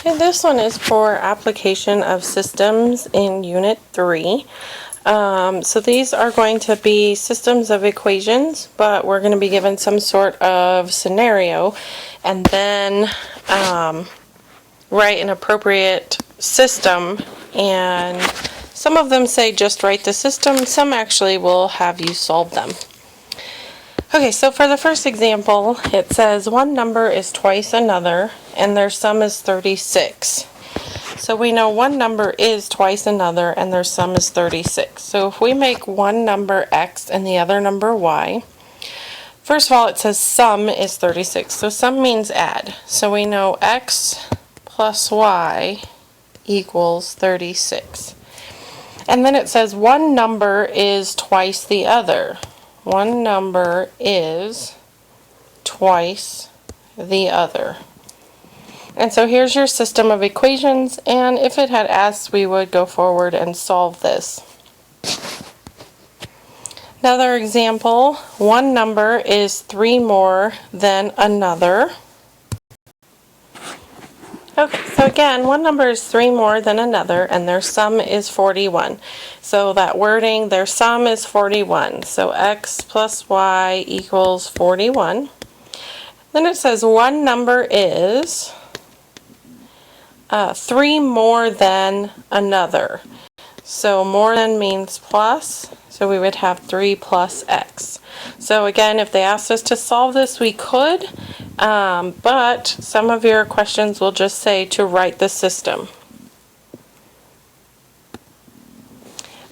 And this one is for application of systems in Unit 3. So these are going to be systems of equations, but we're going to be given some sort of scenario and then write an appropriate system. And some of them say just write the system, some actually will have you solve them. Okay, so for the first example, it says one number is twice another and their sum is 36. So we know one number is twice another and their sum is 36. So if we make one number x and the other number y, first of all it says sum is 36. So sum means add. So we know x plus y equals 36. And then it says one number is twice the other. One number is twice the other. And so here's your system of equations, and if it had asked, we would go forward and solve this. Another example, one number is 3 more than another. Okay, so again, one number is 3 more than another, and their sum is 41. So that wording, their sum is 41. So x plus y equals 41. Then it says one number is 3 more than another. So more than means plus, so we would have 3 plus x. So again, if they asked us to solve this, we could, but some of your questions will just say to write the system.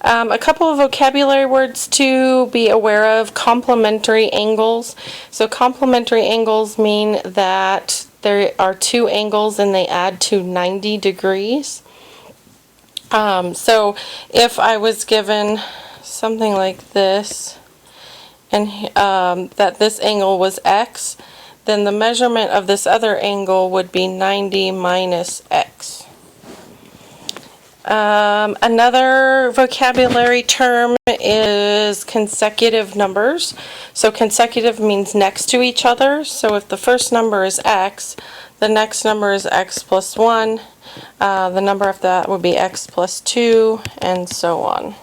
A couple of vocabulary words to be aware of: complementary angles. So complementary angles mean that there are 2 angles and they add to 90 degrees. So if I was given something like this, and that this angle was x, then the measurement of this other angle would be 90 minus x. Another vocabulary term is consecutive numbers. So consecutive means next to each other. So if the first number is x, the next number is x plus 1. The number after that would be x plus 2, and so on.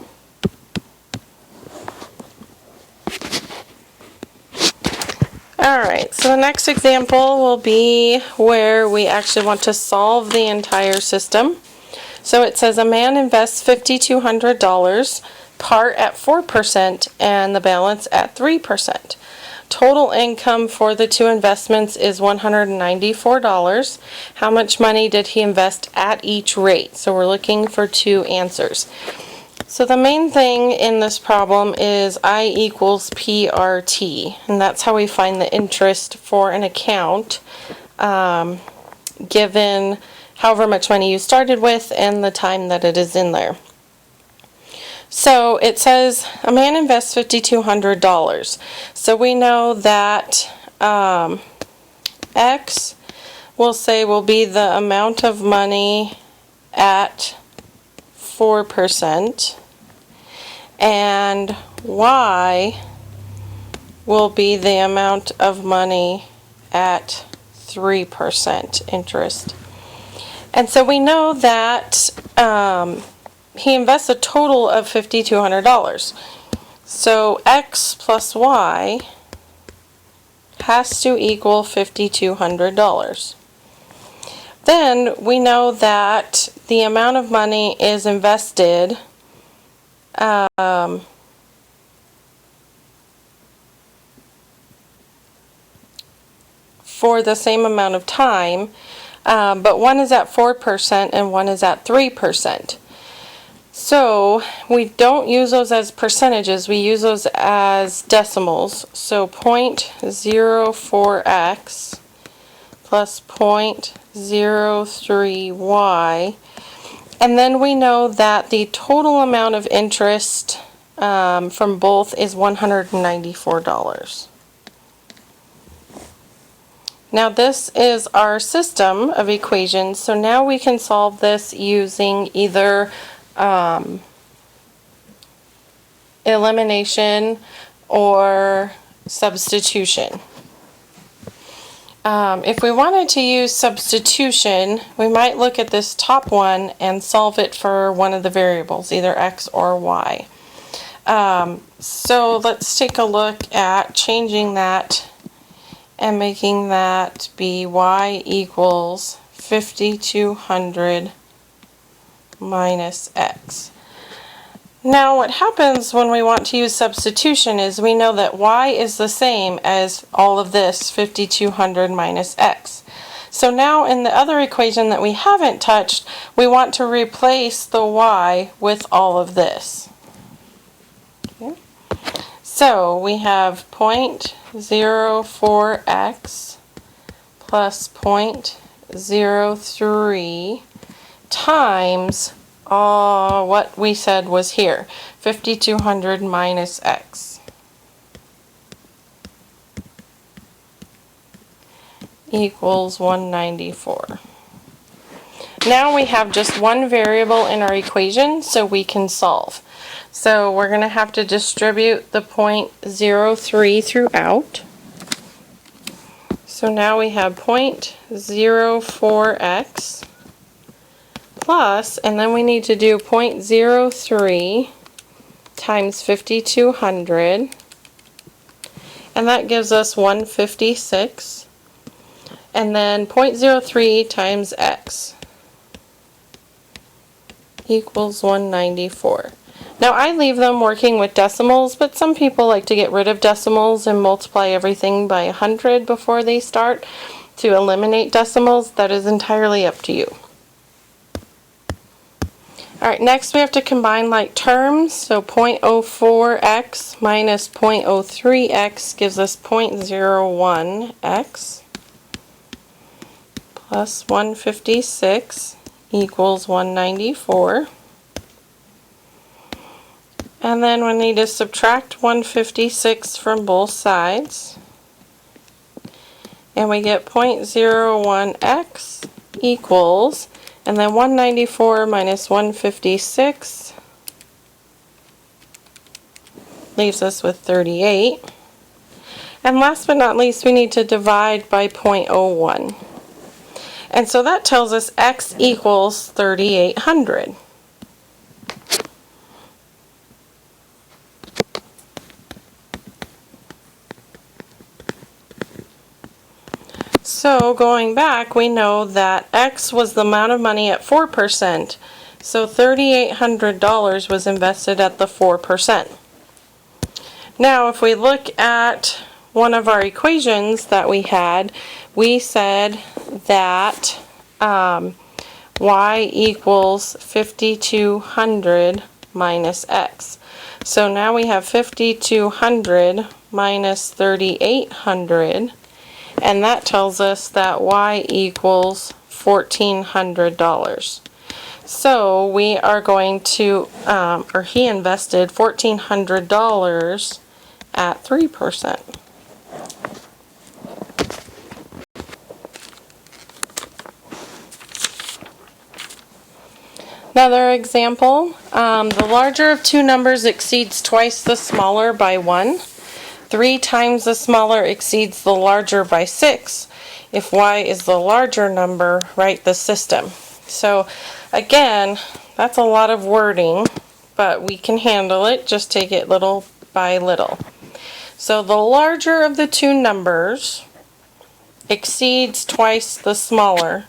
Alright, so the next example will be where we actually want to solve the entire system. So it says a man invests $5,200, part at 4% and the balance at 3%. Total income for the 2 investments is $194. How much money did he invest at each rate? So we're looking for 2 answers. So the main thing in this problem is I equals PRT, and that's how we find the interest for an account given however much money you started with and the time that it is in there. So it says a man invests $5,200. So we know that X we'll say will be the amount of money at 4%, and Y will be the amount of money at 3% interest. And so we know that he invests a total of $5,200. So X plus Y has to equal $5,200. Then we know that the amount of money is invested for the same amount of time, but one is at 4% and one is at 3%. So we don't use those as percentages, we use those as decimals. So 0.04x plus 0.03y. And then we know that the total amount of interest from both is $194. Now this is our system of equations, so now we can solve this using either elimination or substitution. If we wanted to use substitution, we might look at this top one and solve it for one of the variables, either x or y. So let's take a look at changing that and making that be y equals 5,200 minus x. Now what happens when we want to use substitution is we know that y is the same as all of this 5,200 minus x. So now in the other equation that we haven't touched, we want to replace the y with all of this. Okay. So we have 0.04x plus 0.03 times what we said was here, 5,200 minus x equals 194. Now we have just one variable in our equation, so we can solve. So we're going to have to distribute the 0.03 throughout. So now we have 0.04x plus, and then we need to do 0.03 times 5,200, and that gives us 156, and then 0.03 times x equals 194. Now I leave them working with decimals, but some people like to get rid of decimals and multiply everything by 100 before they start to eliminate decimals. That is entirely up to you. Alright, next we have to combine like terms, so 0.04x minus 0.03x gives us 0.01x plus 156 equals 194. And then we need to subtract 156 from both sides, and we get 0.01x equals, and then 194 minus 156 leaves us with 38. And last but not least, we need to divide by 0.01. And so that tells us x equals 3,800. So going back, we know that x was the amount of money at 4%. So $3,800 was invested at the 4%. Now if we look at one of our equations that we had, we said that y equals 5,200 minus x. So now we have 5,200 minus 3,800, and that tells us that y equals $1,400. So we are going to, or he invested $1,400 at 3%. Another example, the larger of two numbers exceeds twice the smaller by 1. 3 times the smaller exceeds the larger by 6. If y is the larger number, write the system. So again, that's a lot of wording, but we can handle it. Just take it little by little. So the larger of the two numbers exceeds twice the smaller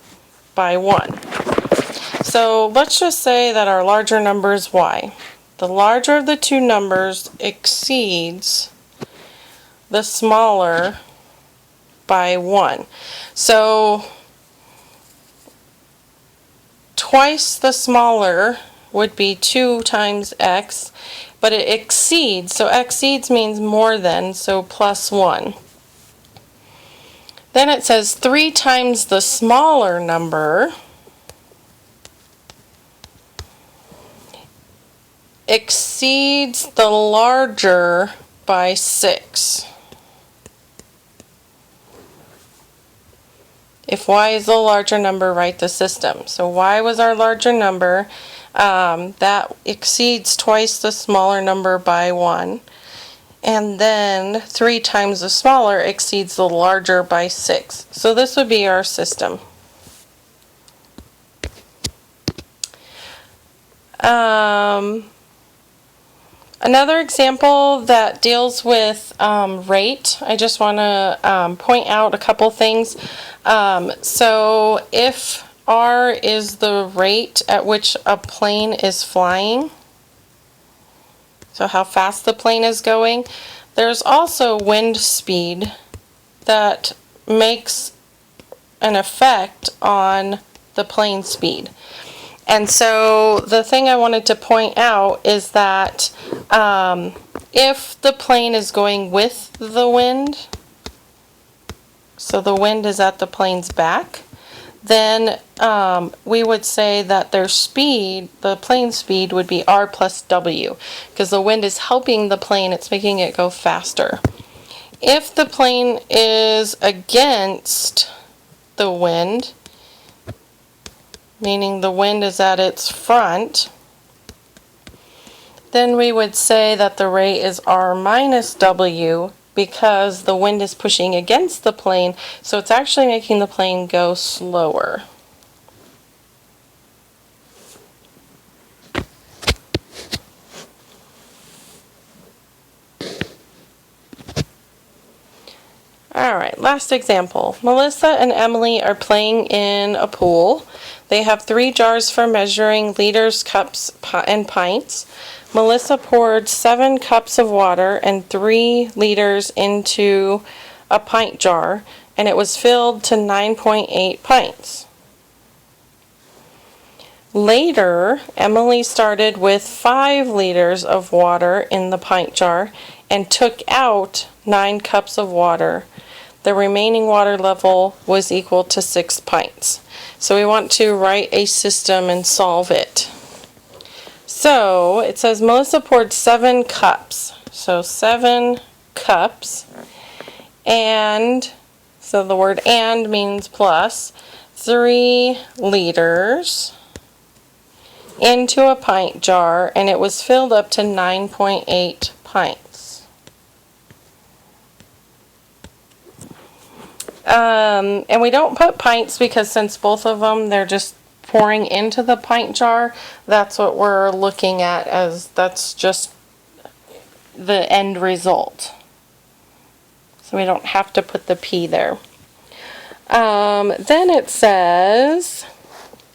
by 1. So let's just say that our larger number is y. The larger of the two numbers exceeds the smaller by 1. So twice the smaller would be 2 times x, but it exceeds, so exceeds means more than, so plus 1. Then it says 3 times the smaller number exceeds the larger by 6. If y is the larger number, write the system. So y was our larger number. That exceeds twice the smaller number by 1. and then 3 times the smaller exceeds the larger by 6. So this would be our system. Another example that deals with rate, I just want to point out a couple things. So if R is the rate at which a plane is flying, so how fast the plane is going, there's also wind speed that makes an effect on the plane speed. And so the thing I wanted to point out is that if the plane is going with the wind, so the wind is at the plane's back, then we would say that their speed, the plane speed, would be R plus W, because the wind is helping the plane, it's making it go faster. If the plane is against the wind, meaning the wind is at its front, then we would say that the rate is R minus W, because the wind is pushing against the plane, so it's actually making the plane go slower. Alright, last example. Melissa and Emily are playing in a pool. They have 3 jars for measuring liters, cups, and pints. Melissa poured 7 cups of water and 3 liters into a pint jar, and it was filled to 9.8 pints. Later, Emily started with 5 liters of water in the pint jar and took out 9 cups of water. The remaining water level was equal to 6 pints. So we want to write a system and solve it. So it says Melissa poured 7 cups. So 7 cups. And, so the word and means plus, 3 liters into a pint jar, and it was filled up to 9.8 pints. And we don't put pints because since both of them, they're just pouring into the pint jar, that's what we're looking at as that's just the end result. So we don't have to put the P there. Then it says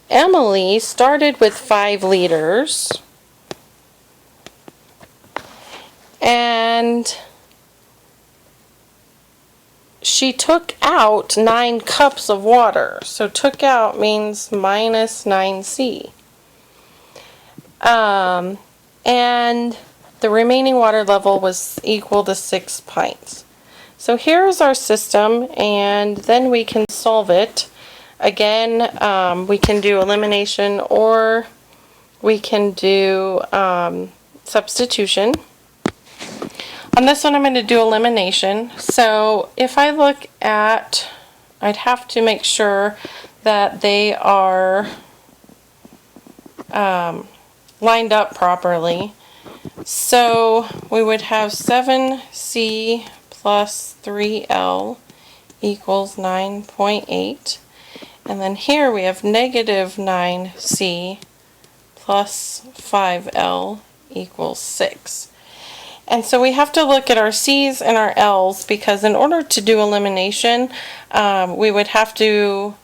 Emily started with 5 liters and she took out 9 cups of water. So took out means minus 9C. And the remaining water level was equal to 6 pints. So here's our system, and then we can solve it. Again, we can do elimination or we can do substitution. On this one I'm going to do elimination. So if I look at, I'd have to make sure that they are lined up properly. So we would have 7C plus 3L equals 9.8. And then here we have negative 9C plus 5L equals 6. And so we have to look at our C's and our L's, because in order to do elimination, we would have to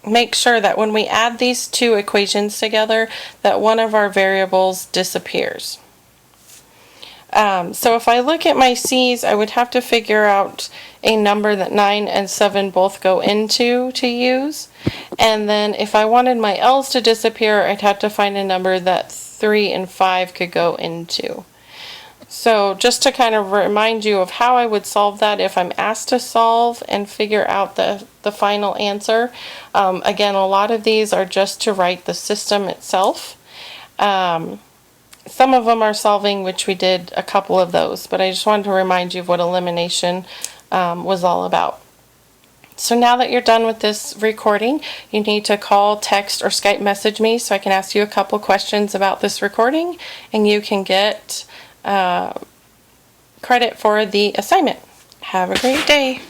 make sure that when we add these 2 equations together, that one of our variables disappears. So if I look at my C's, I would have to figure out a number that 9 and 7 both go into to use. And then if I wanted my L's to disappear, I'd have to find a number that 3 and 5 could go into. So just to kind of remind you of how I would solve that if I'm asked to solve and figure out the final answer. Again, a lot of these are just to write the system itself. Some of them are solving, which we did a couple of those, but I just wanted to remind you of what elimination was all about. So now that you're done with this recording, you need to call, text, or Skype message me so I can ask you a couple questions about this recording, and you can get credit for the assignment. Have a great day.